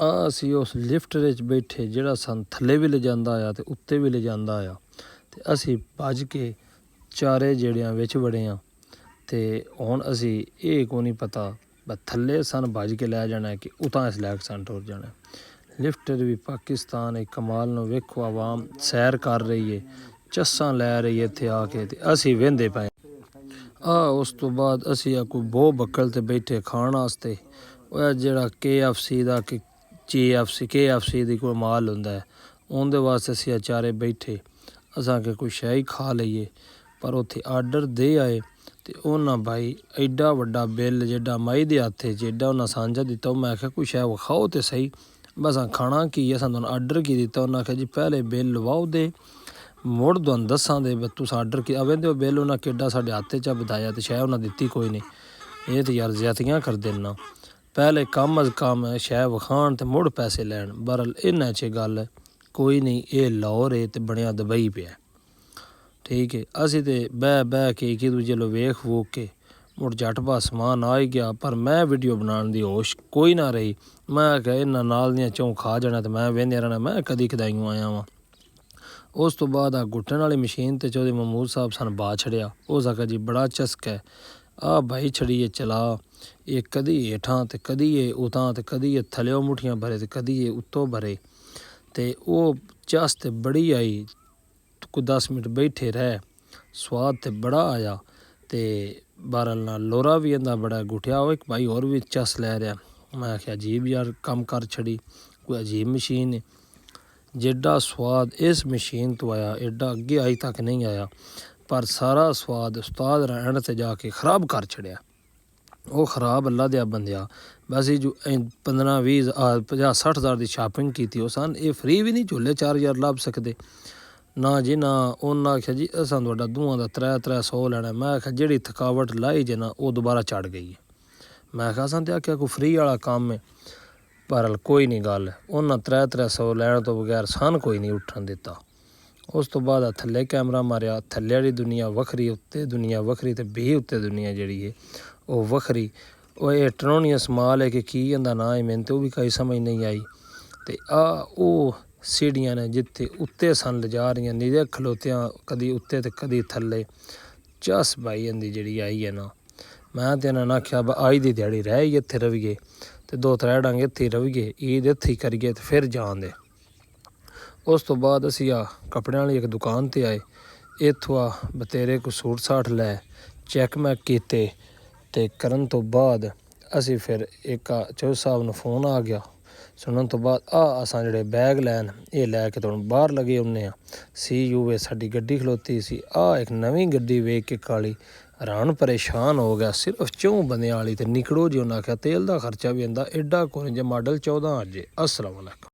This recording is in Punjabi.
ਅਸੀਂ ਉਸ ਲਿਫਟ ਵਿੱਚ ਬੈਠੇ ਜਿਹੜਾ ਸਾਨੂੰ ਥੱਲੇ ਵੀ ਲਿਜਾਂਦਾ ਆ ਅਤੇ ਉੱਤੇ ਵੀ ਲਿਜਾਂਦਾ ਆ, ਅਤੇ ਅਸੀਂ ਭੱਜ ਕੇ ਚਾਰੇ ਜਿਹੜਿਆਂ ਵਿੱਚ ਵੜੇ ਹਾਂ। ਅਤੇ ਹੁਣ ਅਸੀਂ ਇਹ ਕੋ ਨਹੀਂ ਪਤਾ ਬਸ ਥੱਲੇ ਸਾਨੂੰ ਭੱਜ ਕੇ ਲੈ ਜਾਣਾ ਕਿ ਉਤਾਂ ਇਸ ਲੈ ਕੇ ਸਾਨੂੰ ਟੁਰ ਜਾਣਾ। ਲਿਫਟ ਵੀ ਪਾਕਿਸਤਾਨ ਇੱਕ ਕਮਾਲ ਨੂੰ ਵੇਖੋ, ਆਵਾਮ ਸੈਰ ਕਰ ਰਹੀ ਹੈ, ਚੱਸਾਂ ਲੈ ਰਹੀ ਹੈ ਇੱਥੇ ਆ ਕੇ, ਅਤੇ ਅਸੀਂ ਵਹਿੰਦੇ ਪਏ। ਉਸ ਤੋਂ ਬਾਅਦ ਅਸੀਂ ਕੋਈ ਬਹੁ ਬੱਕਲ 'ਤੇ ਬੈਠੇ ਖਾਣ ਵਾਸਤੇ। ਉਹ ਜਿਹੜਾ KFC ਦਾ ਕਿ KFC ਦੀ ਕੋਈ ਮਾਲ ਹੁੰਦਾ ਹੈ, ਉਹਦੇ ਵਾਸਤੇ ਅਸੀਂ ਚਾਰੇ ਬੈਠੇ ਅਸਾਂ ਕਿ ਕੋਈ ਸ਼ੈ ਹੀ ਖਾ ਲਈਏ। ਪਰ ਉੱਥੇ ਆਰਡਰ ਦੇ ਆਏ ਅਤੇ ਉਹਨਾਂ ਭਾਈ ਐਡਾ ਵੱਡਾ ਬਿੱਲ ਜਿੱਡਾ ਮਾਈ ਦੇ ਹੱਥ 'ਚ ਐਡਾ ਉਹਨਾਂ ਸਾਂਝਾ ਦਿੱਤਾ। ਮੈਂ ਆਖਿਆ ਕੋਈ ਸ਼ੈ ਵਿਖਾਓ ਤਾਂ ਸਹੀ, ਬਸ ਖਾਣਾ ਕੀ ਹੈ, ਸਾਨੂੰ ਆਰਡਰ ਕੀ ਦਿੱਤਾ। ਉਹਨਾਂ ਆਖਿਆ ਜੀ ਪਹਿਲੇ ਬਿੱਲ ਲਵਾਓ ਦੇ ਮੁੜ ਤੁਹਾਨੂੰ ਦੱਸਾਂ ਦੇ ਤੁਸੀਂ ਆਰਡਰ ਕੀ ਆਵੇ ਉਹ ਬਿੱਲ ਉਹਨਾਂ ਕਿੱਡਾ ਸਾਡੇ ਹੱਥ 'ਚ ਵਧਾਇਆ ਅਤੇ ਸ਼ੈ ਉਹਨਾਂ ਦਿੱਤੀ ਕੋਈ ਨਹੀਂ। ਇਹ ਤਾਂ ਯਾਰ ਜ਼ਿਆਦਤੀਆਂ ਕਰਦੇ ਨਾ, ਪਹਿਲੇ ਕੰਮ ਅਜ਼ ਕੰਮ ਸ਼ੈ ਵਿਖਾਉਣ ਅਤੇ ਮੁੜ ਪੈਸੇ ਲੈਣ। ਬਹਰਹਾਲ ਇਹਨਾਂ 'ਚ ਗੱਲ ਕੋਈ ਨਹੀਂ, ਇਹ ਲਾਹੌਰ ਹੈ ਅਤੇ ਬਣਿਆ ਦੁਬਈ ਪਿਆ, ਠੀਕ ਹੈ। ਅਸੀਂ ਤਾਂ ਬਹਿ ਕੇ ਇੱਕ ਦੂਜੇ ਨੂੰ ਵੇਖ ਵੂਖ ਕੇ ਮੁੜ ਝੱਟ ਪਾ ਸਮਾਨ ਆ ਹੀ ਗਿਆ। ਪਰ ਮੈਂ ਵੀਡੀਓ ਬਣਾਉਣ ਦੀ ਹੋਸ਼ ਕੋਈ ਨਾ ਰਹੀ। ਮੈਂ ਕਿਹਾ ਇਹਨਾਂ ਨਾਲ ਦੀਆਂ ਚੌਂ ਖਾ ਜਾਣਾ ਅਤੇ ਮੈਂ ਵਹਿੰਦੇ ਰਹਿਣਾ, ਮੈਂ ਕਦੀ ਕਦਾਈਂ ਆਇਆ ਵਾਂ। ਉਸ ਤੋਂ ਬਾਅਦ ਗੁੱਟਣ ਵਾਲੀ ਮਸ਼ੀਨ 'ਤੇ ਚੌਧਰੀ ਮਹਿਮੂਦ ਸਾਹਿਬ ਸਾਨੂੰ ਬਾਹ ਛੜਿਆ। ਉਹ ਸਾਕਾ ਜੀ ਬੜਾ ਚਸਕਾ ਹੈ, ਭਾਈ ਛੜੀਏ ਚਲਾ, ਇਹ ਕਦੀ ਹੇਠਾਂ ਅਤੇ ਕਦੀ ਇਹ ਉਤਾਂ ਅਤੇ ਕਦੀ ਇਹ ਥੱਲਿਓ ਮੁੱਠੀਆਂ ਭਰੇ ਅਤੇ ਕਦੀ ਇਹ ਉੱਤੋਂ ਭਰੇ। ਅਤੇ ਉਹ ਚਸ ਤਾਂ ਬੜੀ ਆਈ, ਕੋਈ 10 ਮਿੰਟ ਬੈਠੇ ਰਹਿ, ਸਵਾਦ ਤਾਂ ਬੜਾ ਆਇਆ। ਅਤੇ ਬਹਰਹਾਲ ਨਾਲ ਲੋਰਾ ਵੀ ਇਹਦਾ ਬੜਾ ਗੁੱਠਿਆ। ਉਹ ਇੱਕ ਭਾਈ ਹੋਰ ਵੀ ਚਸ ਲੈ ਰਿਹਾ। ਮੈਂ ਆਖਿਆ ਅਜੀਬ ਯਾਰ ਕੰਮ ਕਰ ਛੜੀ, ਕੋਈ ਅਜੀਬ ਮਸ਼ੀਨ ਹੈ। ਜਿੱਡਾ ਸਵਾਦ ਇਸ ਮਸ਼ੀਨ ਤੋਂ ਆਇਆ ਐਡਾ ਅੱਗੇ ਅਜੇ ਤੱਕ ਨਹੀਂ ਆਇਆ। ਪਰ ਸਾਰਾ ਸਵਾਦ ਉਸਤਾਦ ਰਹਿਣ 'ਤੇ ਜਾ ਕੇ ਖ਼ਰਾਬ ਕਰ ਛੜਿਆ। ਉਹ ਖ਼ਰਾਬ ਅੱਲਾ ਦਿਆ ਬੰਦਿਆ। ਬਸ ਜੋ 15 20 50 60 ਹਜ਼ਾਰ ਦੀ ਸ਼ਾਪਿੰਗ ਕੀਤੀ, ਉਹ ਸਨ ਇਹ ਫਰੀ ਵੀ ਨਹੀਂ ਝੋਲੇ 4000 ਲੱਭ ਸਕਦੇ ਨਾ ਜੀ ਨਾ। ਉਹਨਾਂ ਆਖਿਆ ਜੀ ਅਸਾਂ ਤੁਹਾਡਾ ਦੋਵਾਂ ਦਾ 300 ਲੈਣਾ। ਮੈਂ ਆਖਿਆ ਜਿਹੜੀ ਥਕਾਵਟ ਲਾਈ ਜੇ ਨਾ ਉਹ ਦੁਬਾਰਾ ਚੜ੍ਹ ਗਈ ਹੈ। ਮੈਂ ਆਖਿਆ ਅਸਾਂ ਤੇ ਆਖਿਆ ਕੋਈ ਫਰੀ ਵਾਲਾ ਕੰਮ ਹੈ। ਬਹਰਹਾਲ ਕੋਈ ਨਹੀਂ ਗੱਲ, ਉਹਨਾਂ 300 ਲੈਣ ਤੋਂ ਬਗੈਰ ਸਾਨੂੰ ਕੋਈ ਨਹੀਂ ਉੱਠਣ ਦਿੱਤਾ। ਉਸ ਤੋਂ ਬਾਅਦ ਥੱਲੇ ਕੈਮਰਾ ਮਾਰਿਆ, ਥੱਲੇ ਵਾਲੀ ਦੁਨੀਆ ਵੱਖਰੀ, ਉੱਤੇ ਦੁਨੀਆ ਵੱਖਰੀ, ਅਤੇ ਵੀ ਉੱਤੇ ਦੁਨੀਆ ਜਿਹੜੀ ਹੈ ਉਹ ਵੱਖਰੀ। ਉਹ ਇਹ ਟਰੋਨੀਅਸ ਮਾਲ ਹੈ ਕਿ ਕੀ ਇਹਦਾ ਨਾਂ ਹੈ, ਮੈਨੂੰ ਤਾਂ ਉਹ ਵੀ ਕੋਈ ਸਮਝ ਨਹੀਂ ਆਈ। ਅਤੇ ਉਹ ਸੀੜੀਆਂ ਨੇ ਜਿੱਥੇ ਉੱਤੇ ਸਨ ਲਿਜਾ ਰਹੀਆਂ ਨੀਰੇ ਖਲੋਤਿਆਂ, ਕਦੀ ਉੱਤੇ ਅਤੇ ਕਦੀ ਥੱਲੇ। ਚਸ ਭਾਈ ਇਹਦੀ ਜਿਹੜੀ ਆਈ ਹੈ ਨਾ, ਮੈਂ ਤਾਂ ਇਹਨਾਂ ਨੇ ਆਖਿਆ ਅੱਜ ਦੀ ਦਿਹਾੜੀ ਰਹਿ ਹੀ ਇੱਥੇ ਰਹੀਏ ਅਤੇ 2-3 ਡੰਗ ਇੱਥੇ ਰਹੀਏ, ਈਦ ਇੱਥੇ ਕਰੀਏ ਅਤੇ ਫਿਰ ਜਾਣ ਦੇ। ਉਸ ਤੋਂ ਬਾਅਦ ਅਸੀਂ ਕੱਪੜਿਆਂ ਵਾਲੀ ਇੱਕ ਦੁਕਾਨ 'ਤੇ ਆਏ। ਇੱਥੋਂ ਬਤੇਰੇ ਕੋ ਸੂਟ ਸਾਟ ਲੈ ਚੈੱਕ ਮੈਕ ਕੀਤੇ, ਅਤੇ ਕਰਨ ਤੋਂ ਬਾਅਦ ਅਸੀਂ ਫਿਰ ਇੱਕ ਚੌਧਰੀ ਸਾਹਿਬ ਨੂੰ ਫੋਨ ਆ ਗਿਆ। ਸੁਣਨ ਤੋਂ ਬਾਅਦ ਅਸਾਂ ਜਿਹੜੇ ਬੈਗ ਲੈਣ ਇਹ ਲੈ ਕੇ ਤੁਹਾਨੂੰ ਬਾਹਰ ਲੱਗੇ ਹੁੰਦੇ ਹਾਂ। CUV ਸਾਡੀ ਗੱਡੀ ਖਲੋਤੀ ਸੀ। ਇੱਕ ਨਵੀਂ ਗੱਡੀ ਵੇਖ ਕੇ ਕਾਲੀ ਹੈਰਾਨ ਪਰੇਸ਼ਾਨ ਹੋ ਗਿਆ। ਸਿਰਫ 4 ਬੰਦਿਆਂ ਵਾਲੀ, ਅਤੇ ਨਿਕੜੋ ਜੀ ਉਹਨਾਂ ਆਖਿਆ ਤੇਲ ਦਾ ਖਰਚਾ ਵੀ ਆਉਂਦਾ ਐਡਾ ਕੋਈ ਜੇ ਮਾਡਲ 14 ਅੱਜ। ਅਸਲਾਮ ਵਾਲੇਕੁਮ।